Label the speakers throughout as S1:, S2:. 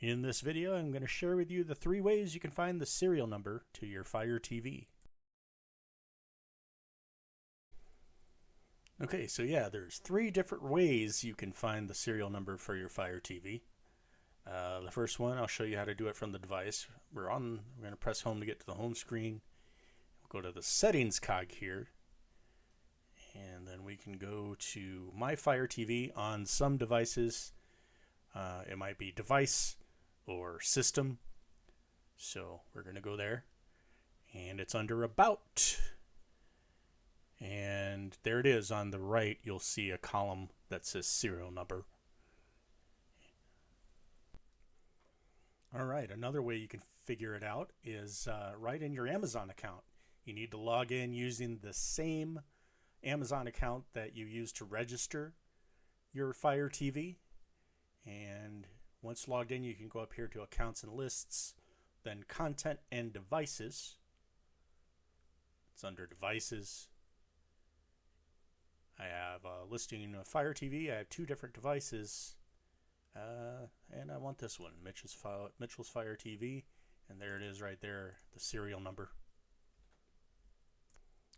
S1: In this video, I'm going to share with you the 3 ways you can find the serial number to your Fire TV. Okay, so yeah, there's 3 different ways you can find the serial number for your Fire TV. The first one, I'll show you how to do it from the device. We're going to press home to get to the home screen. We'll go to the settings cog here, and then we can go to My Fire TV. On some devices, it might be device or system. So we're going to go there, and it's under About. And there it is. On the right, you'll see a column that says serial number. All right, another way you can figure it out is right in your Amazon account. You need to log in using the same Amazon account that you use to register your Fire TV. And once logged in, you can go up here to Accounts and Lists, then Content and Devices. It's under Devices. I have a listing of Fire TV. I have 2 different devices. And I want this one, Mitchell's Fire TV. And there it is right there, the serial number.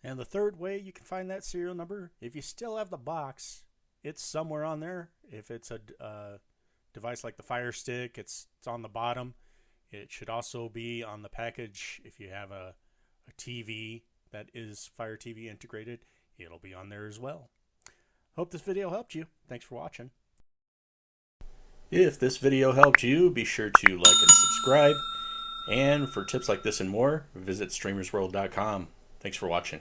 S1: And the third way you can find that serial number, if you still have the box, it's somewhere on there. If it's a device like the Fire Stick, it's on the bottom. It should also be on the package. If you have a TV that is Fire TV integrated, it'll be on there as well. Hope this video helped you. Thanks for watching. If this video helped you, be sure to like and subscribe. And for tips like this and more, visit streamersworld.com. Thanks for watching.